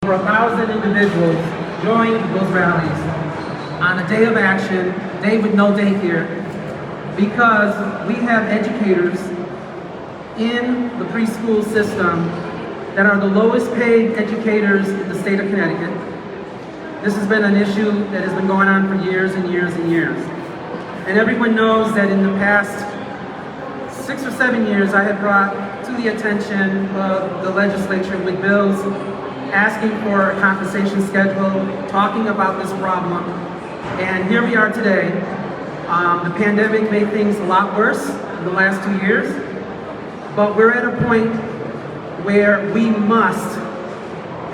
Over 1,000 individuals joined those rallies on a day of action, day with no daycare, because we have educators in the preschool system that are the lowest paid educators in the state of Connecticut. This has been an issue that has been going on for years and years and years. And everyone knows that in the past 6 or 7 years, I have brought to the attention of the legislature with bills asking for a compensation schedule, talking about this problem. And here we are today. The pandemic made things a lot worse in the last 2 years, but we're at a point where we must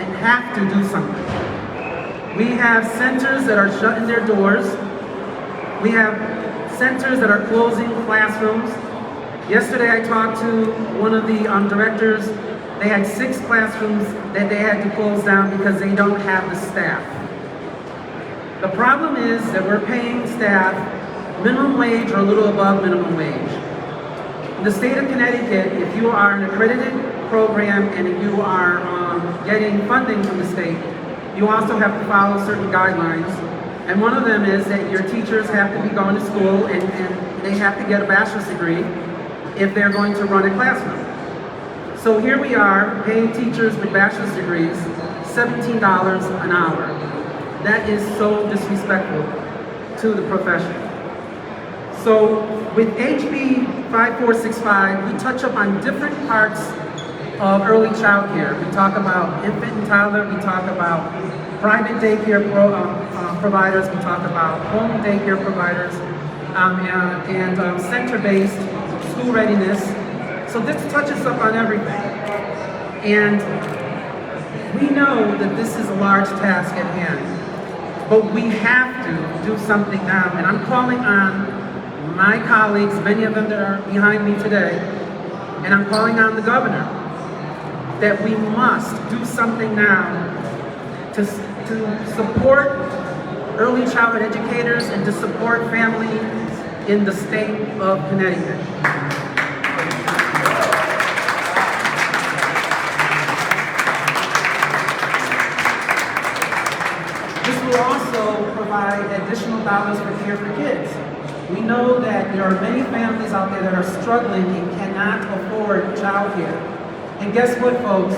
and have to do something. We have centers that are shutting their doors. We have centers that are closing classrooms. Yesterday I talked to one of the directors. They had 6 classrooms that they had to close down because they don't have the staff. The problem is that we're paying staff minimum wage or a little above minimum wage. In the state of Connecticut, if you are an accredited program and if you are getting funding from the state, you also have to follow certain guidelines. And one of them is that your teachers have to be going to school and they have to get a bachelor's degree if they're going to run a classroom. So here we are paying teachers with bachelor's degrees $17 an hour. That is so disrespectful to the profession. So with HB 5465, we touch up on different parts of early child care. We talk about infant and toddler, we talk about private daycare providers, we talk about home daycare providers, and center-based school readiness. So this touches up on everything. And we know that this is a large task at hand, but we have to do something now. And I'm calling on my colleagues, many of them that are behind me today, and I'm calling on the governor that we must do something now to support early childhood educators and to support families in the state of Connecticut. This will also provide additional dollars for Care for Kids. We know that there are many families out there that are struggling and cannot afford childcare. And guess what, folks?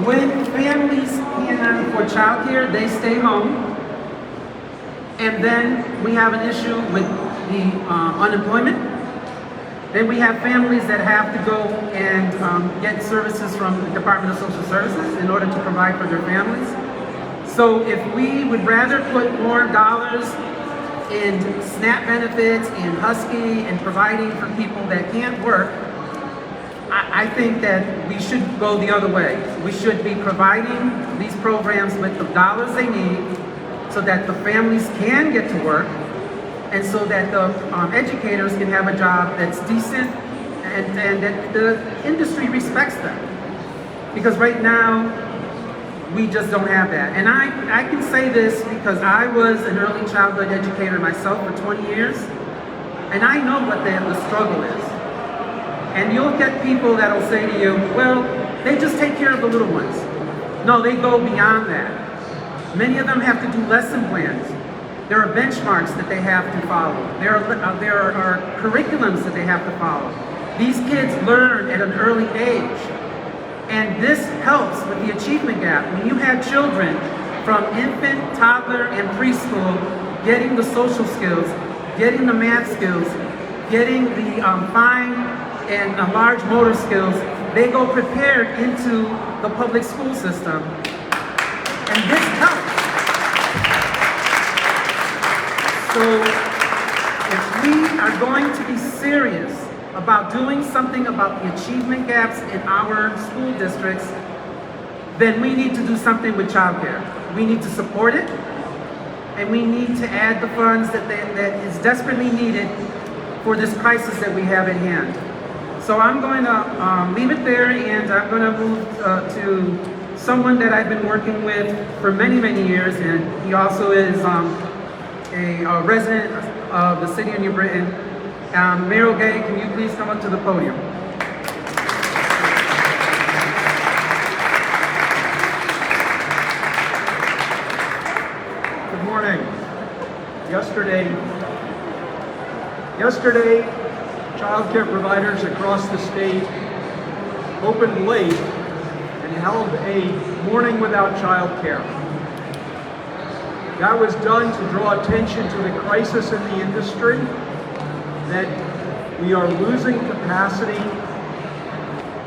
When families cannot afford childcare, they stay home. And then we have an issue with the unemployment. Then we have families that have to go and get services from the Department of Social Services in order to provide for their families. So if we would rather put more dollars in SNAP benefits, in Husky, and providing for people that can't work, I think that we should go the other way. We should be providing these programs with the dollars they need so that the families can get to work and so that the educators can have a job that's decent and that the industry respects them. Because right now, we just don't have that. And I can say this because I was an early childhood educator myself for 20 years, and I know what the struggle is. And you'll get people that'll say to you, well, they just take care of the little ones. No, they go beyond that. Many of them have to do lesson plans. There are benchmarks that they have to follow. There are curriculums that they have to follow. These kids learn at an early age. And this helps with the achievement gap. When you have children from infant, toddler, and preschool getting the social skills, getting the math skills, getting the fine and large motor skills, they go prepared into the public school system. And this helps. So if we are going to be serious about doing something about the achievement gaps in our school districts, then we need to do something with childcare. We need to support it, and we need to add the funds that is desperately needed for this crisis that we have at hand. So I'm going to leave it there, and I'm going to move to someone that I've been working with for many, many years, and he also is a resident of the city of New Britain. Mayor O'Gay, can you please come up to the podium? Yesterday, child care providers across the state opened late and held a morning without child care. That was done to draw attention to the crisis in the industry, that we are losing capacity.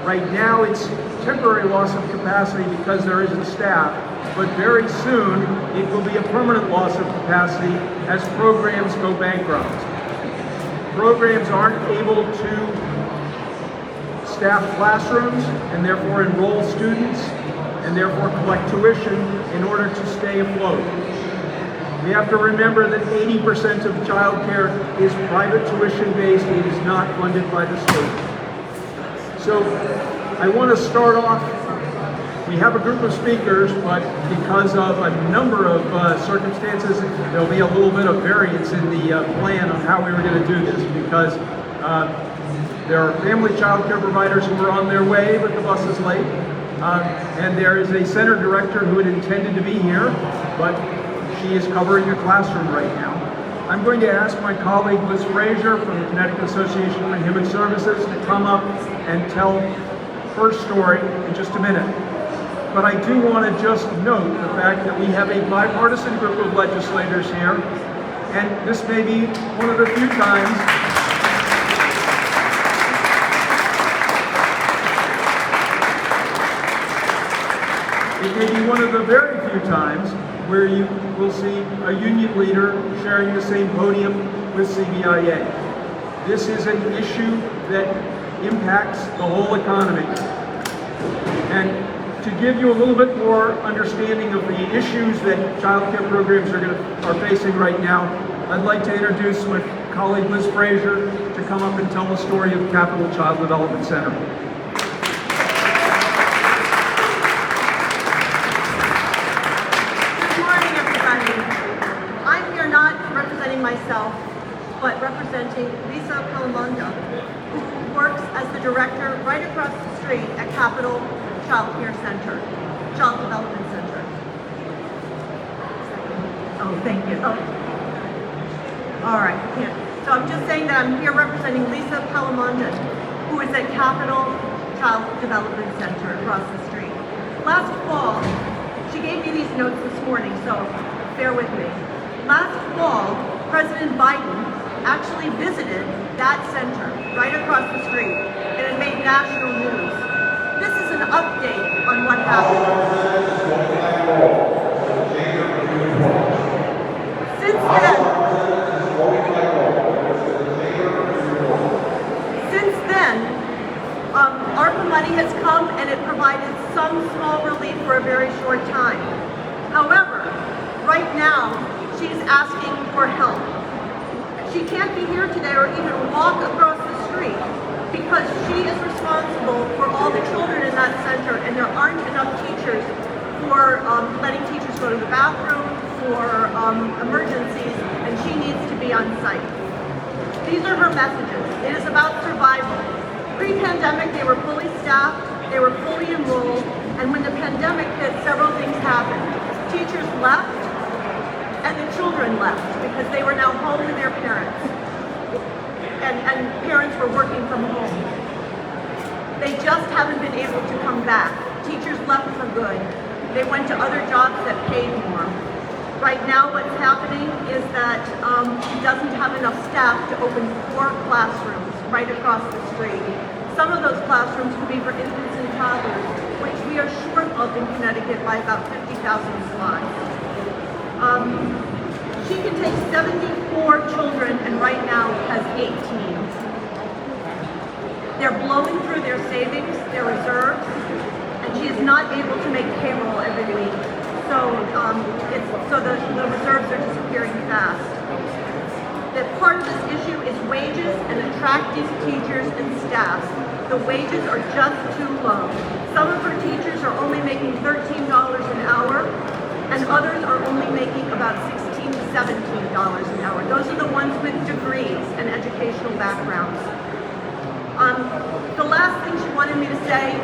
Right now it's temporary loss of capacity because there isn't staff, but very soon it will be a permanent loss of capacity as programs go bankrupt. Programs aren't able to staff classrooms and therefore enroll students and therefore collect tuition in order to stay afloat. We have to remember that 80% of childcare is private tuition based. It is not funded by the state. So I want to start off, we have a group of speakers, but because of a number of circumstances, there'll be a little bit of variance in the plan of how we were going to do this, because there are family child care providers who are on their way, but the bus is late. And there is a center director who had intended to be here, but she is covering a classroom right now. I'm going to ask my colleague Liz Frazier from the Connecticut Association for Human Services to come up and tell her story in just a minute. But I do want to just note the fact that we have a bipartisan group of legislators here, and this may be one of the few times it may be one of the very few times where you will see a union leader sharing the same podium with CBIA. This is an issue that impacts the whole economy. And to give you a little bit more understanding of the issues that child care programs are facing right now, I'd like to introduce my colleague Liz Frazier to come up and tell the story of Capital Child Development Center. Myself, but representing Lisa Palamonda, who works as the director right across the street at Capital Child Care Center, Child Development Center. Oh, thank you. Oh. All right. Yeah. So I'm just saying that I'm here representing Lisa Palamonda, who is at Capital Child Development Center across the street. Last fall, she gave me these notes this morning, so bear with me. Last fall, President Biden actually visited that center right across the street, and it made national news. This is an update on what happened. Since then, ARPA money has come and it provided some small relief for a very short time. However, right now, she's asking for help. She can't be here today or even walk across the street because she is responsible for all the children in that center, and there aren't enough teachers for letting teachers go to the bathroom, for emergencies, and she needs to be on site. These are her messages. It is about survival. Pre-pandemic, they were fully staffed, they were fully enrolled, and when the pandemic hit, several things happened. Teachers left, and the children left because they were now home with their parents. And parents were working from home. They just haven't been able to come back. Teachers left for good. They went to other jobs that paid more. Right now what's happening is that she doesn't have enough staff to open 4 classrooms right across the street. Some of those classrooms could be for infants and toddlers, which we are short of in Connecticut by about 50,000 slots. She can take 74 children and right now has 18. They're blowing through their savings, their reserves, and she is not able to make payroll every week. So, the reserves are disappearing fast. That part of this issue is wages and attracting teachers and staff. The wages are just too low. Some of her teachers are only making $13 an hour, and others are only making about $16 to $17 an hour. Those are the ones with degrees and educational backgrounds. The last thing she wanted me to say,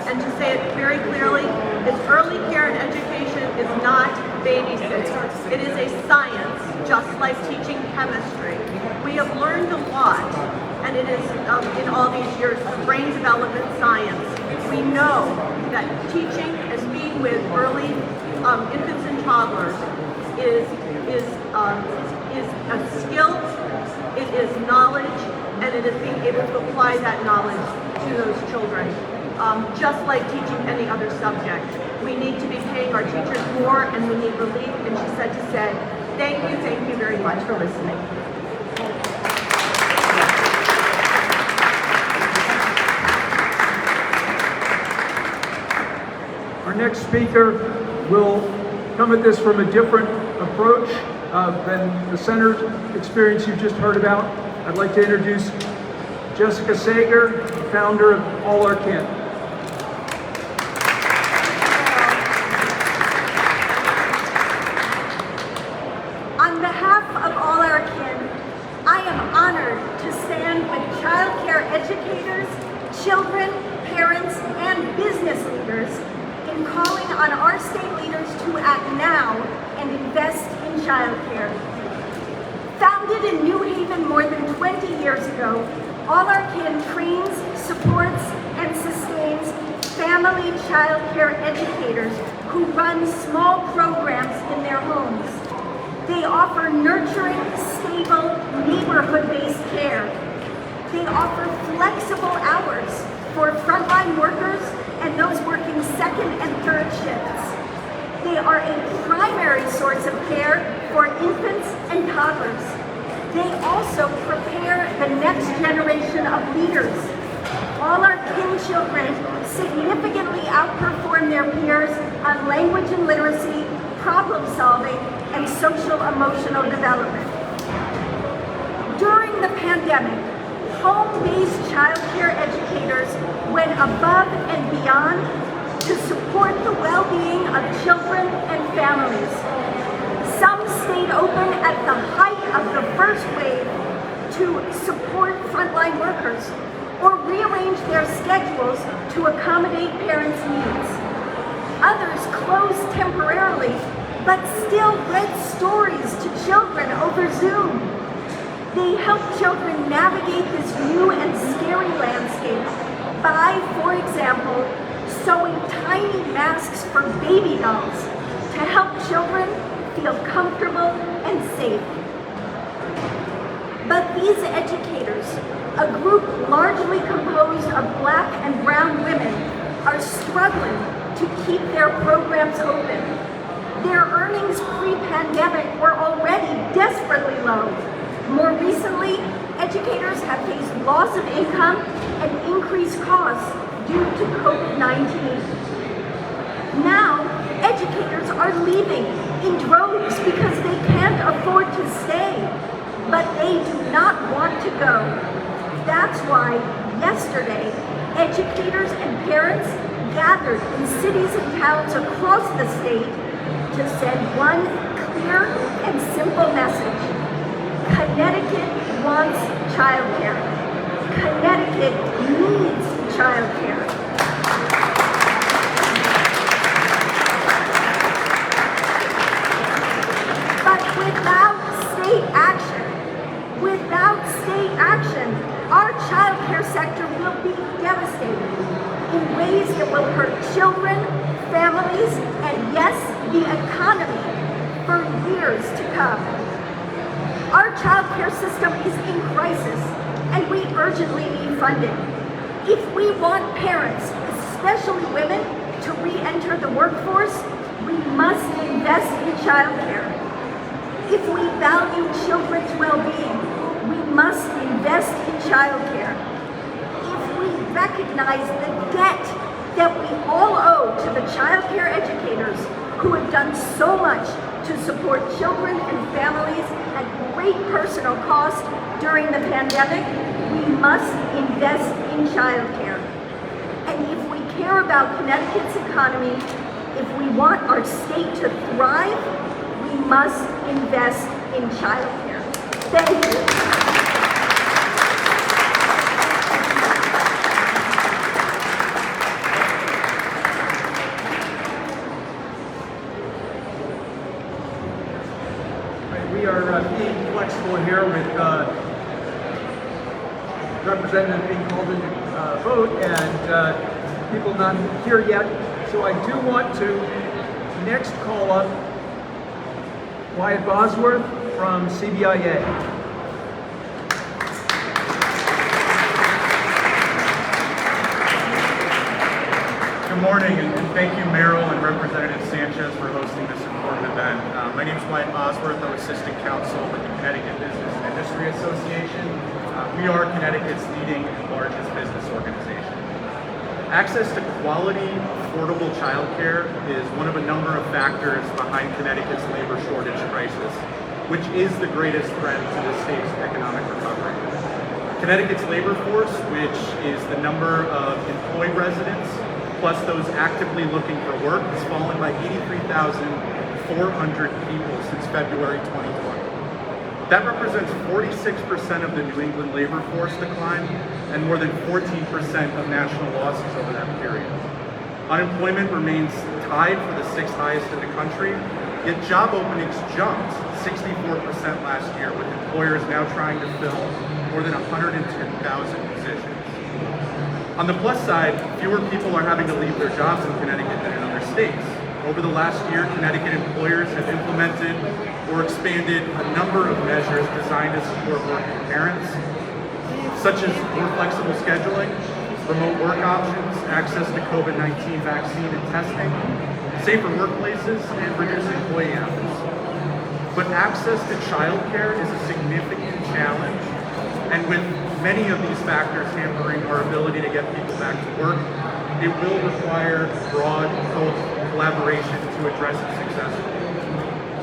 and to say it very clearly, is early care and education is not babysitting. It is a science, just like in all these years of brain development science. We know that teaching and being with early infants and toddlers is a skill, it is knowledge, and it is being able to apply that knowledge to those children. Just like teaching any other subject. We need to be paying our teachers more, and we need relief, and she said to say, thank you very much for listening. Our next speaker will come at this from a different approach than the center's experience you just heard about. I'd like to introduce Jessica Sager, founder of All Our Kin. On behalf of All Our Kin, I am honored to stand with child care educators, children, parents, and business leaders in calling on our state leaders to act now and invest in child care. Founded in New Haven more than 20 years ago, All Our Kin trains, supports, and sustains family child care educators who run small programs in their homes. They offer nurturing, stable, neighborhood-based care. They offer flexible hours for frontline workers and those working second and third shifts. They are a primary source of care for infants and toddlers. They also prepare the next generation of leaders. All Our Kin children significantly outperform their peers on language and literacy, problem solving, and social emotional development. During the pandemic, home-based child care educators went above and beyond to support the well-being of children and families. Some stayed open at the height of the first wave to support frontline workers or rearranged their schedules to accommodate parents' needs. Others closed temporarily, but still read stories to children over Zoom. They help children navigate this new and scary landscape by, for example, sewing tiny masks for baby dolls to help children feel comfortable and safe. But these educators, a group largely composed of Black and brown women, are struggling to keep their programs open. Their earnings pre-pandemic were already desperately low. More recently, educators have faced loss of income and increased costs due to COVID-19. Now, educators are leaving in droves because they can't afford to stay, but they do not want to go. That's why yesterday, educators and parents gathered in cities and towns across the state to send one clear and simple message. Connecticut wants childcare. Connecticut needs childcare. But without state action, our childcare sector will be devastated in ways that will hurt children, families, and yes, the economy for years to come. Our child care system is in crisis, and we urgently need funding. If we want parents, especially women, to re-enter the workforce, we must invest in child care. If we value children's well-being, we must invest in child care. If we recognize the debt that we all owe to the child care educators who have done so much to support children and families at great personal cost during the pandemic, we must invest in childcare. And if we care about Connecticut's economy, if we want our state to thrive, we must invest in childcare. Thank you. We are being flexible here with representative being called in to vote, and people not here yet. So I do want to next call up Wyatt Bosworth from CBIA. Good morning, and thank you, Merrill and Representative Sanchez, for hosting this important event. My name is Wyatt Bosworth. I'm Assistant Counsel with the Connecticut Business and Industry Association. We are Connecticut's leading and largest business organization. Access to quality, affordable childcare is one of a number of factors behind Connecticut's labor shortage crisis, which is the greatest threat to the state's economic recovery. Connecticut's labor force, which is the number of employed residents plus those actively looking for work, has fallen by 83,400 people since February 2020. That represents 46% of the New England labor force decline and more than 14% of national losses over that period. Unemployment remains tied for the 6th highest in the country, yet job openings jumped 64% last year, with employers now trying to fill more than 110,000 positions. On the plus side, fewer people are having to leave their jobs in Connecticut than in other states. Over the last year, Connecticut employers have implemented or expanded a number of measures designed to support working parents, such as more flexible scheduling, remote work options, access to COVID-19 vaccine and testing, safer workplaces, and reduced employee hours. But access to childcare is a significant challenge, and with many of these factors hampering our ability to get people back to work, it will require broad collaboration to address it successfully.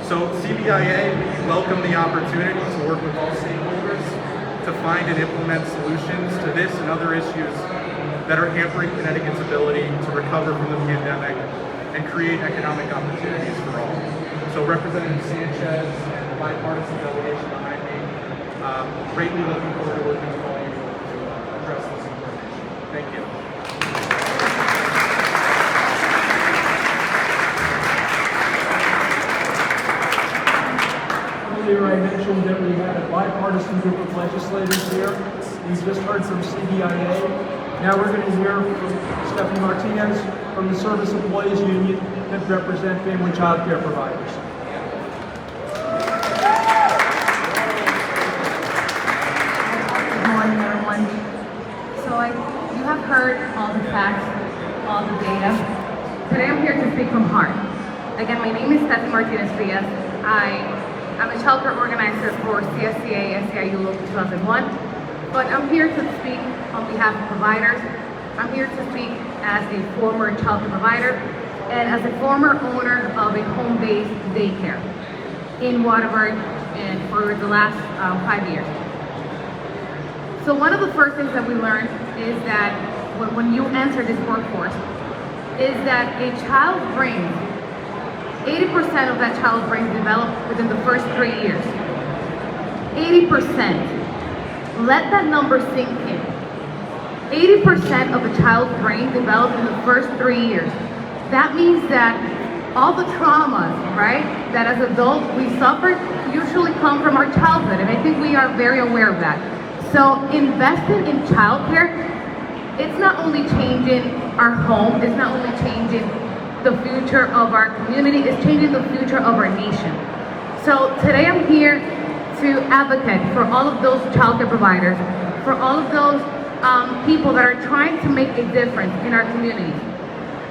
So CBIA, we welcome the opportunity to work with all stakeholders to find and implement solutions to this and other issues that are hampering Connecticut's ability to recover from the pandemic and create economic opportunities for all. So Representative Sanchez and the bipartisan delegation behind me, greatly looking forward to working with all of you to address this important issue. Thank you. Earlier I mentioned that we had a bipartisan group of legislators here. We just heard from CBIA. Now we're going to hear from Stephanie Martinez from the Service Employees Union that represent family child care providers. Good morning, everyone. So you have heard all the facts, all the data. Today I'm here to speak from heart. Again, my name is Stephanie Martinez Frias. I'm a childcare organizer for CSCA SEIU Local 2001, but I'm here to speak on behalf of providers. I'm here to speak as a former childcare provider and as a former owner of a home-based daycare in Waterbury and for the last 5 years. So one of the first things that we learned is that when you enter this workforce is that a child's brain, 80% of that child's brain developed within the first 3 years. 80%. Let that number sink in. 80% of a child's brain developed in the first 3 years. That means that all the traumas, right, that as adults we suffered usually come from our childhood, and I think we are very aware of that. So investing in childcare, it's not only changing our home, it's not only changing the future of our community, it's changing the future of our nation. So today I'm here to advocate for all of those childcare providers, for all of those people that are trying to make a difference in our community.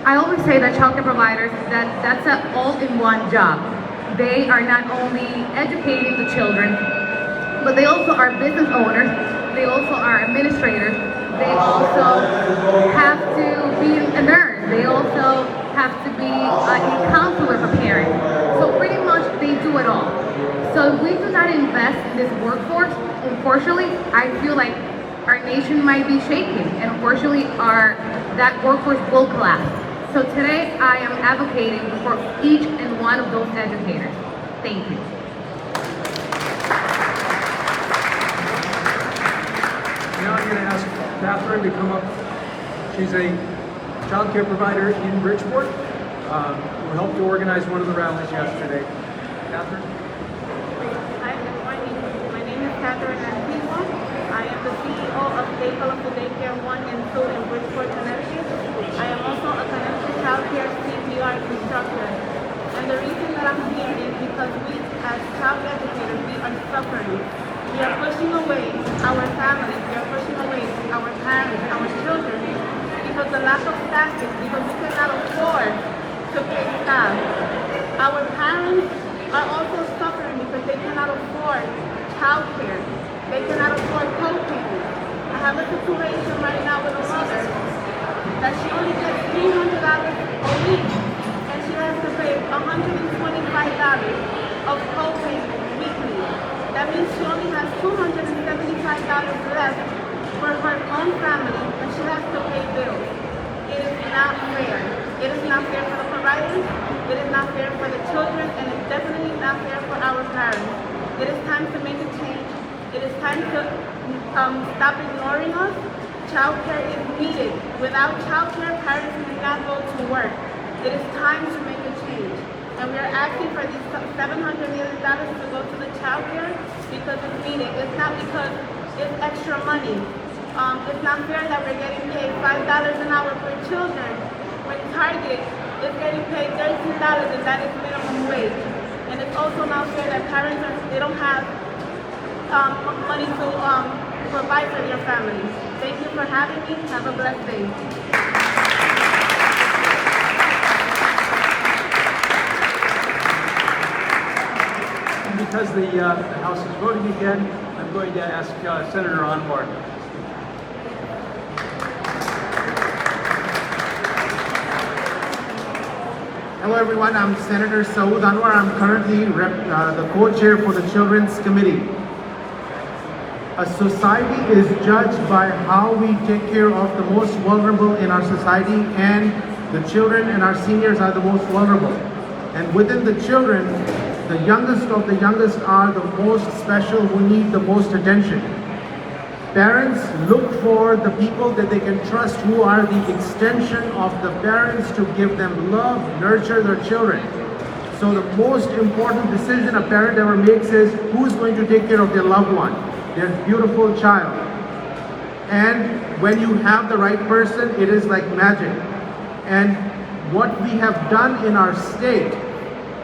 I always say that childcare providers, that's an all-in-one job. They are not only educating the children, but they also are business owners, they also are administrators, they also have to be a nurse, they also have to be a counselor for parents. So pretty much they do it all. So if we do not invest in this workforce, unfortunately, I feel like our nation might be shaken, and unfortunately that workforce will collapse. So today I am advocating for each and one of those educators. Thank you. Now I'm going to ask Catherine to come up. She's a child care provider in Bridgeport, who helped to organize one of the rallies yesterday. Catherine? Hi, good morning. My name is Catherine Antigua. I am the CEO of Day Colorful Daycare 1 and 2 in Bridgeport, Connecticut. I am also a Connecticut Child Care CPR instructor. And the reason that I'm here is because we, as child educators, we are suffering. We are pushing away our families, we are pushing away our parents, our children, because the lack of staffing, because we cannot afford to pay staff. Our parents are also suffering because they cannot afford child care. They cannot afford co-payments. I have a situation right now with a mother that she only gets $300 a week, and she has to pay $125 of co-payment weekly. That means she only has $275 left for her own family, and she has to pay bills. It is not fair. It is not fair for the providers, it is not fair for the children, and it's definitely not fair for our parents. It is time to make a change. It is time to stop ignoring us. Childcare is needed. Without childcare, parents cannot go to work. It is time to make a change. And we are asking for these $700 million to go to the childcare because it's needed. It's not because it's extra money. It's not fair that we're getting paid $5 an hour for children when Target is getting paid $13 and that is minimum wage. And it's also not fair that parents they don't have money to provide for their families. Thank you for having me. Have a blessed day. And because the House is voting again, I'm going to ask Senator Anwar. Hello everyone, I'm Senator Saud Anwar. I'm currently the co-chair for the Children's Committee. A society is judged by how we take care of the most vulnerable in our society, and the children and our seniors are the most vulnerable. And within the children, the youngest of the youngest are the most special, who need the most attention. Parents look for the people that they can trust, who are the extension of the parents, to give them love, nurture their children. So the most important decision a parent ever makes is who's going to take care of their loved one, their beautiful child. And when you have the right person, it is like magic. And what we have done in our state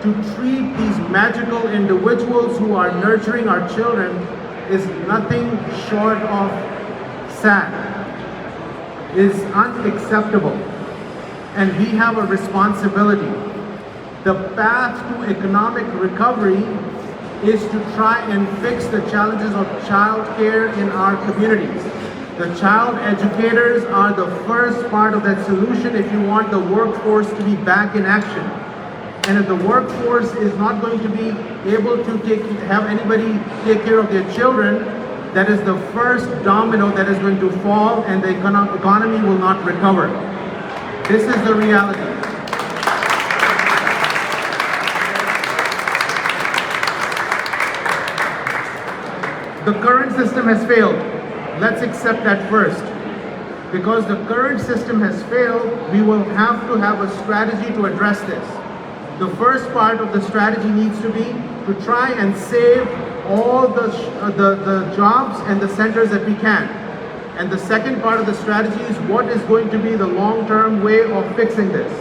to treat these magical individuals who are nurturing our children is nothing short of sad, is unacceptable, and we have a responsibility. The path to economic recovery is to try and fix the challenges of child care in our communities. The child educators are the first part of that solution if you want the workforce to be back in action. And if the workforce is not going to be able to have anybody take care of their children, that is the first domino that is going to fall, and the economy will not recover. This is the reality. The current system has failed. Let's accept that first. Because the current system has failed, we will have to have a strategy to address this. The first part of the strategy needs to be to try and save all the jobs and the centers that we can. And the second part of the strategy is what is going to be the long-term way of fixing this.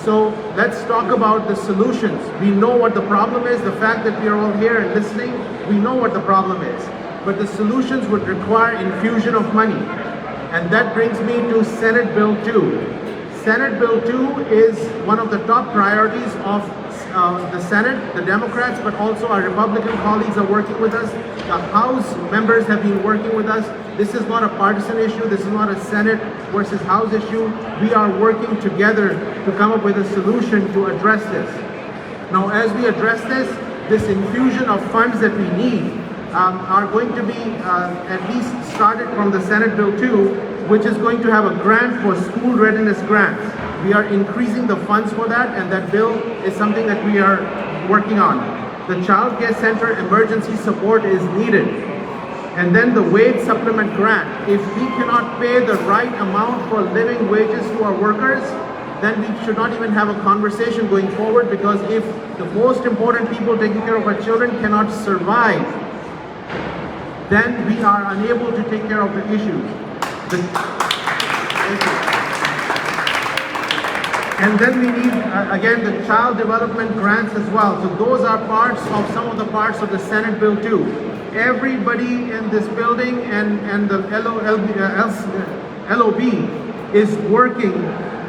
So let's talk about the solutions. We know what the problem is. The fact that we are all here and listening, we know what the problem is. But the solutions would require infusion of money. And that brings me to Senate Bill 2. Senate Bill 2 is one of the top priorities of the Senate. The Democrats, but also our Republican colleagues are working with us. The House members have been working with us. This is not a partisan issue. This is not a Senate versus House issue. We are working together to come up with a solution to address this. Now, as we address this infusion of funds that we need are going to be at least started from the Senate Bill 2, which is going to have a grant for school readiness grants. We are increasing the funds for that, and that bill is something that we are working on. The Child Care Center emergency support is needed. And then the wage supplement grant. If we cannot pay the right amount for living wages to our workers, then we should not even have a conversation going forward, because if the most important people taking care of our children cannot survive, then we are unable to take care of the issues. And then we need, again, the child development grants as well. So those are parts of some of the parts of the Senate bill too. Everybody in this building and the LOB is working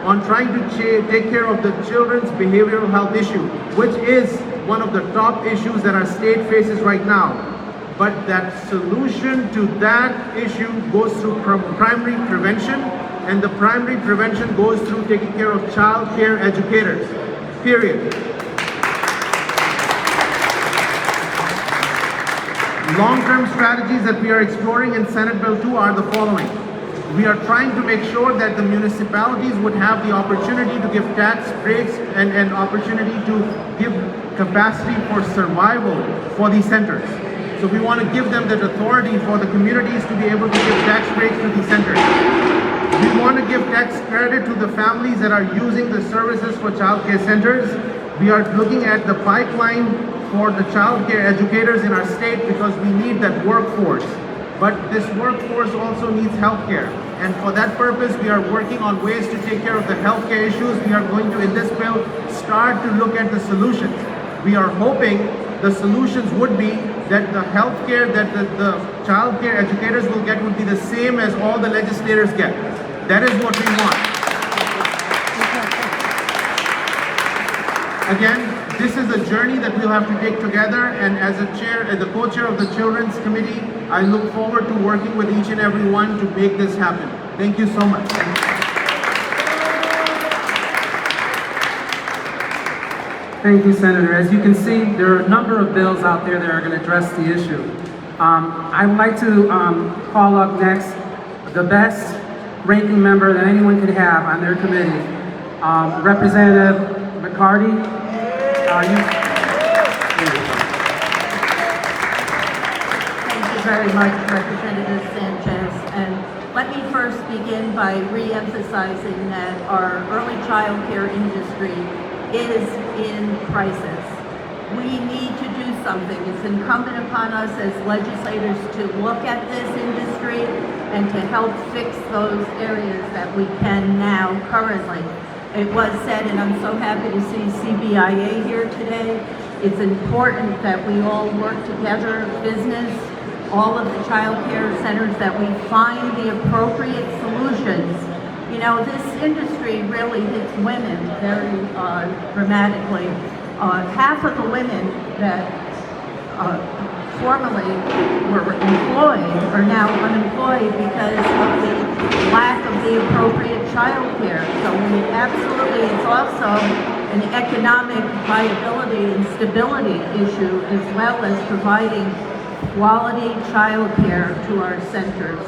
on trying to take care of the children's behavioral health issue, which is one of the top issues that our state faces right now. But that solution to that issue goes through primary prevention, and the primary prevention goes through taking care of child care educators, period. Long-term strategies that we are exploring in Senate Bill 2 are the following. We are trying to make sure that the municipalities would have the opportunity to give tax breaks and opportunity to give capacity for survival for these centers. So we want to give them that authority for the communities to be able to give tax breaks to these centers. We want to give tax credit to the families that are using the services for child care centers. We are looking at the pipeline for the child care educators in our state because we need that workforce. But this workforce also needs healthcare. And for that purpose, we are working on ways to take care of the healthcare issues. We are going to, in this bill, start to look at the solutions. We are hoping the solutions would be that the healthcare that the child care educators will get would be the same as all the legislators get. That is what we want. Again, this is a journey that we'll have to take together, and as the co-chair of the Children's Committee, I look forward to working with each and every one to make this happen. Thank you so much. Thank you, Senator. As you can see, there are a number of bills out there that are going to address the issue. I would like to call up next the best ranking member that anyone could have on their committee, Representative McCarty. Thank you very much, Representative Sanchez. And let me first begin by re-emphasizing that our early child care industry is in crisis. We need to do something. It's incumbent upon us as legislators to look at this industry and to help fix those areas that we can now currently. It was said, and I'm so happy to see CBIA here today, it's important that we all work together, business, all of the child care centers, that we find the appropriate solutions. You know, this industry really hits women very dramatically. Half of the women that formerly were employed are now unemployed because of the lack of the appropriate child care. So we absolutely, it's also an economic viability and stability issue, as well as providing quality child care to our centers.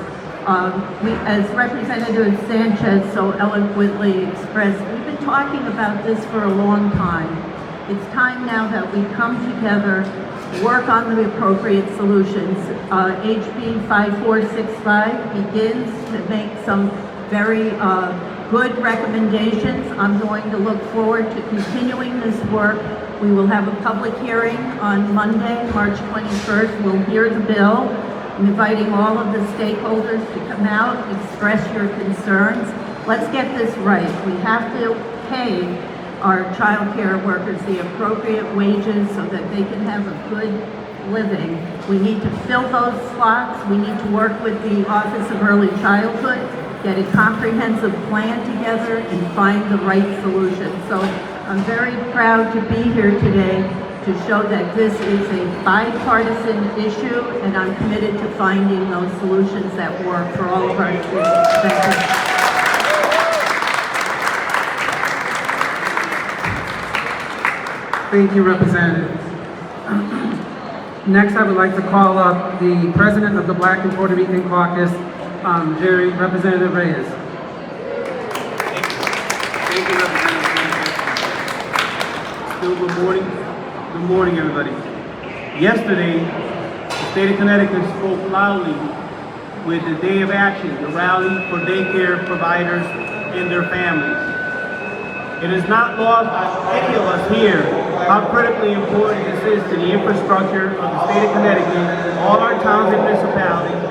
As Representative Sanchez so eloquently expressed, we've been talking about this for a long time. It's time now that we come together, work on the appropriate solutions. HB 5465 begins to make some very good recommendations. I'm going to look forward to continuing this work. We will have a public hearing on Monday, March 21st. We'll hear the bill. I'm inviting all of the stakeholders to come out, express your concerns. Let's get this right. We have to pay our child care workers the appropriate wages so that they can have a good living. We need to fill those slots. We need to work with the Office of Early Childhood, get a comprehensive plan together, and find the right solution. So I'm very proud to be here today to show that this is a bipartisan issue, and I'm committed to finding those solutions that work for all of our students. Thank you. Thank you, Representative. Next, I would like to call up the President of the Black and Puerto Rican Caucus, Representative Reyes. Thank you, Representative. Still good morning. Good morning, everybody. Yesterday, the state of Connecticut spoke loudly with the Day of Action, the rally for daycare providers and their families. It is not lost on any of us here how critically important this is to the infrastructure of the state of Connecticut, all our towns and municipalities,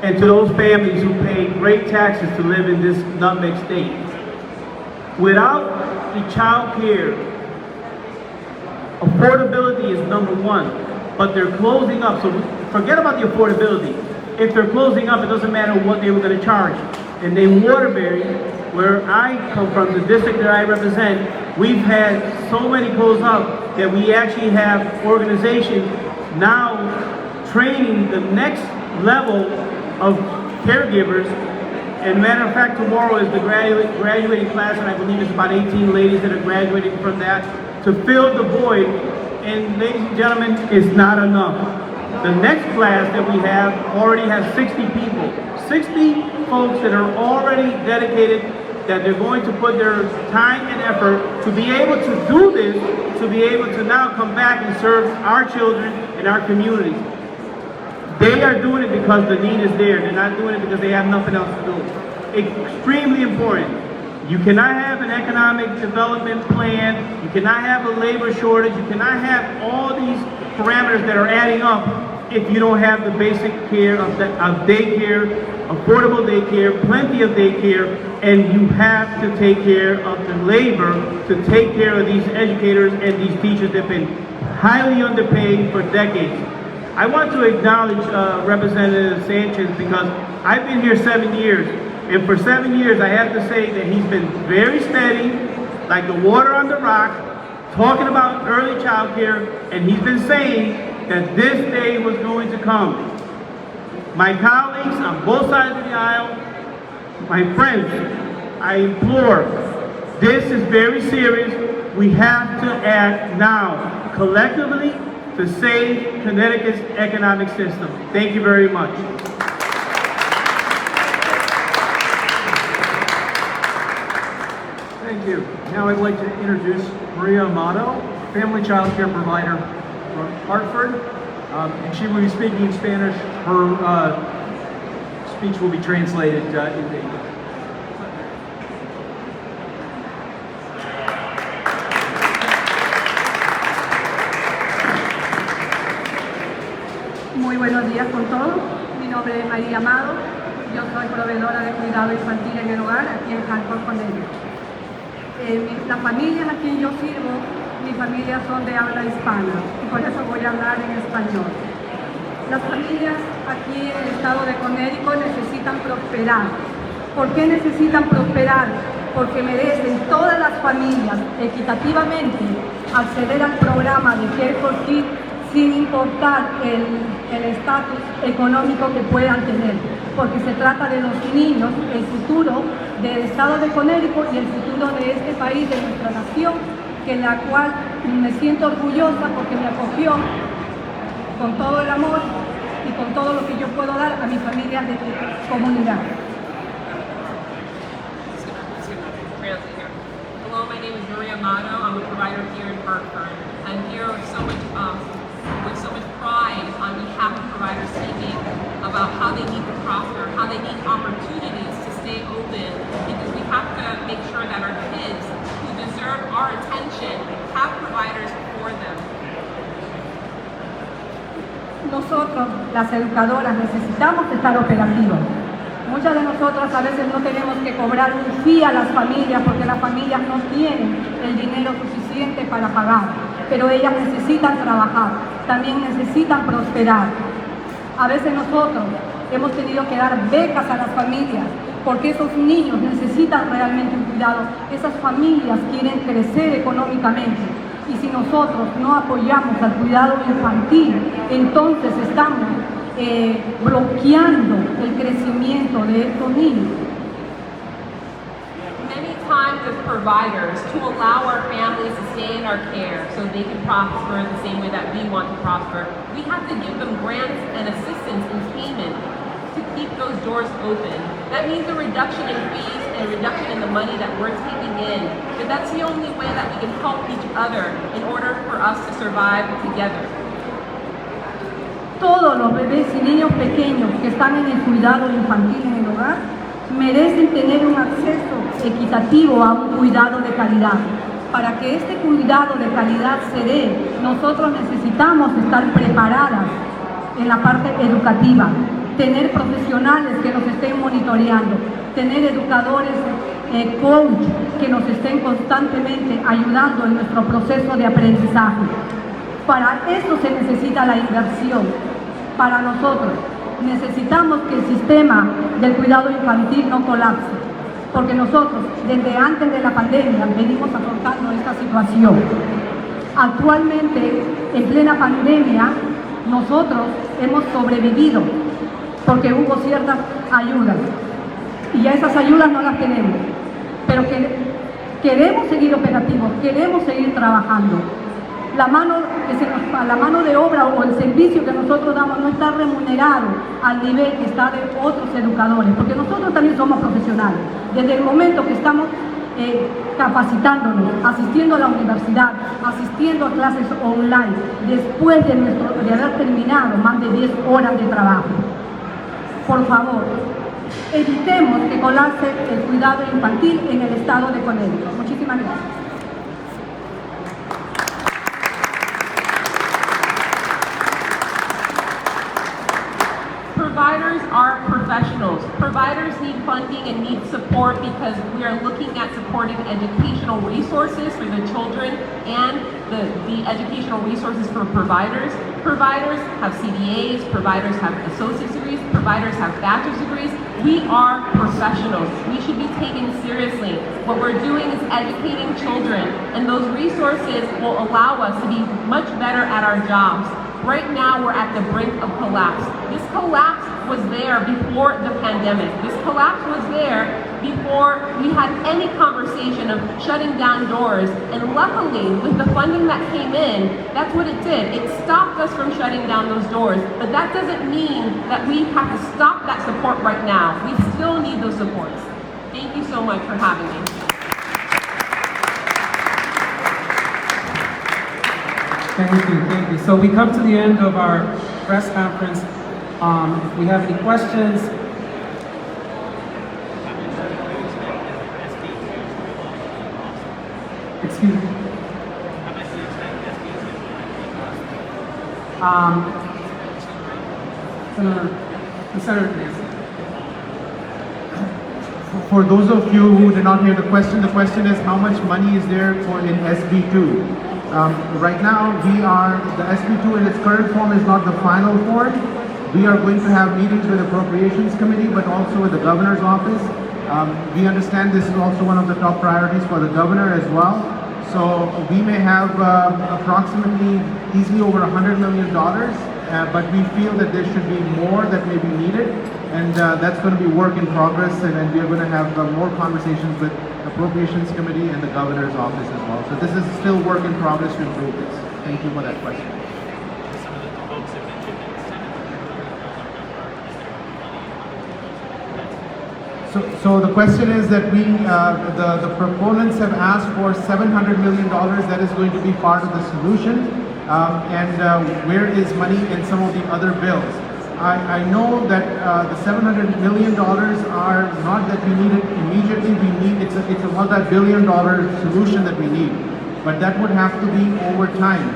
and to those families who pay great taxes to live in this nutmeg state. Without the child care, affordability is number one, but they're closing up, so forget about the affordability. If they're closing up, it doesn't matter what they were going to charge. And in Waterbury, where I come from, the district that I represent, we've had so many close up that we actually have organizations now training the next level of caregivers. And matter of fact, tomorrow is the graduating class, and I believe it's about 18 ladies that are graduating from that to fill the void. And ladies and gentlemen, it's not enough. The next class that we have already has 60 people, 60 folks that are already dedicated, that they're going to put their time and effort to be able to do this, to be able to now come back and serve our children and our communities. They are doing it because the need is there. They're not doing it because they have nothing else to do. Extremely important. You cannot have an economic development plan. You cannot have a labor shortage. You cannot have all these parameters that are adding up if you don't have the basic care of daycare, affordable daycare, plenty of daycare, and you have to take care of the labor to take care of these educators and these teachers that have been highly underpaid for decades. I want to acknowledge Representative Sanchez because I've been here 7 years, and for 7 years I have to say that he's been very steady, like the water on the rock, talking about early child care, and he's been saying that this day was going to come. My colleagues on both sides of the aisle, my friends, I implore, this is very serious. We have to act now, collectively, to save Connecticut's economic system. Thank you very much. Thank you. Now I'd like to introduce Maria Amato, family child care provider from Hartford, and she will be speaking in Spanish. Her speech will be translated into English. Muy buenos días con todos. Mi nombre es María Amado. Yo soy proveedora de cuidado infantil en el hogar aquí en Hartford, Connecticut. Las familias a quien yo sirvo, mis familias son de habla hispana y por eso voy a hablar en español. Las familias aquí en el estado de Connecticut necesitan prosperar. ¿Por qué necesitan prosperar? Porque merecen todas las familias equitativamente acceder al programa de Care for Kids sin importar el estatus económico que puedan tener, porque se trata de los niños, el futuro del estado de Connecticut y el futuro de este país, de nuestra nación, en la cual me siento orgullosa porque me acogió con todo el amor y con todo lo que yo puedo dar a mi familia de comunidad. Hello, my name is Maria Amato. I'm a provider here in Hartford. I'm here with so much pride on behalf of providers speaking about how they need to prosper, how they need opportunities to stay open, because we have to make sure that our kids who deserve our attention have providers for them. Nosotros, las educadoras, necesitamos estar operativos. Muchas de nosotras a veces no tenemos que cobrar un fee a las familias porque las familias no tienen el dinero suficiente para pagar, pero ellas necesitan trabajar, también necesitan prosperar. A veces nosotros hemos tenido que dar becas a las familias porque esos niños necesitan realmente un cuidado. Esas familias quieren crecer económicamente y si nosotros no apoyamos al cuidado infantil, entonces estamos bloqueando el crecimiento de estos niños. Many times as providers, to allow our families to stay in our care so they can prosper the same way that we want to prosper, we have to give them grants and assistance in payment to keep those doors open. That means a reduction in fees and a reduction in the money that we're taking in. But that's the only way that we can help each other in order for us to survive together. Todos los bebés y niños pequeños que están en el cuidado infantil en el hogar merecen tener un acceso equitativo a un cuidado de calidad. Para que este cuidado de calidad se dé, nosotros necesitamos estar preparadas en la parte educativa, tener profesionales que nos estén monitoreando, tener educadores, coach, que nos estén constantemente ayudando en nuestro proceso de aprendizaje. Para eso se necesita la inversión. Para nosotros necesitamos que el sistema del cuidado infantil no colapse, porque nosotros desde antes de la pandemia venimos afrontando esta situación. Actualmente, en plena pandemia, nosotros hemos sobrevivido porque hubo ciertas ayudas y ya esas ayudas no las tenemos, pero que queremos seguir operativos, queremos seguir trabajando. La mano de obra o el servicio que nosotros damos no está remunerado al nivel que está de otros educadores, porque nosotros también somos profesionales. Desde el momento que estamos capacitándonos, asistiendo a la universidad, asistiendo a clases online, después de haber terminado más de 10 horas de trabajo. Por favor, evitemos que colapse el cuidado infantil en el estado de Connecticut. Muchísimas gracias. Providers are professionals. Providers need funding and need support because we are looking at supporting educational resources for the children and the educational resources for providers. Providers have CDAs, providers have associate's degrees, providers have bachelor's degrees. We are professionals. We should be taken seriously. What we're doing is educating children, and those resources will allow us to be much better at our jobs. Right now, we're at the brink of collapse. This collapse was there before the pandemic. This collapse was there before we had any conversation of shutting down doors. And luckily, with the funding that came in, that's what it did. It stopped us from shutting down those doors. But that doesn't mean that we have to stop that support right now. We still need those supports. Thank you so much for having me. Thank you. So we come to the end of our press conference. If we have any questions, excuse me. Senator Nancy. For those of you who did not hear the question is how much money is there for in SB2? Right now, the SB2 in its current form is not the final form. We are going to have meetings with Appropriations Committee, but also with the Governor's Office. We understand this is also one of the top priorities for the Governor as well. So we may have approximately easily over $100 million, but we feel that there should be more that may be needed. And that's going to be work in progress, and we are going to have more conversations with Appropriations Committee and the Governor's Office as well. So this is still work in progress to improve this. Thank you for that question. So the question is that the proponents have asked for $700 million. That is going to be part of the solution. Where is money in some of the other bills? I know that the $700 million are not that we need it immediately. It's a multi-billion-dollar solution that we need, but that would have to be over time.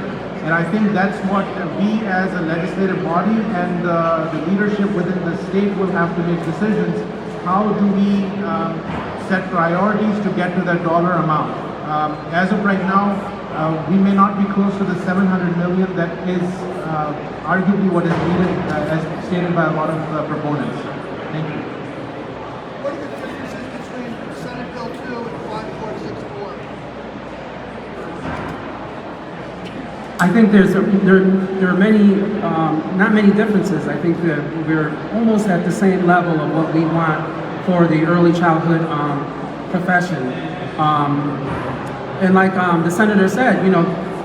And I think that's what we as a legislative body and the leadership within the state will have to make decisions. How do we set priorities to get to that dollar amount? As of right now, we may not be close to the $700 million that is arguably what is needed, as stated by a lot of proponents. Thank you. What are the differences between Senate Bill 2 and 5464? I think there are many, not many differences. I think that we're almost at the same level of what we want for the early childhood profession. And like the senator said,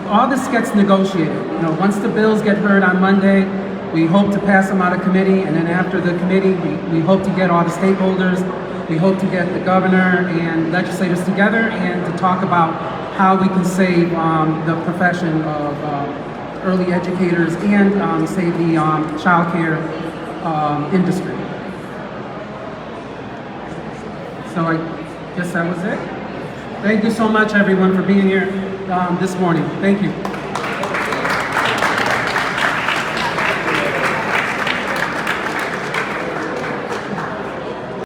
all this gets negotiated. Once the bills get heard on Monday, we hope to pass them out of committee, and then after the committee, we hope to get all the stakeholders, we hope to get the governor and legislators together and to talk about how we can save the profession of early educators and save the child care industry. So I guess that was it. Thank you so much, everyone, for being here this morning. Thank you.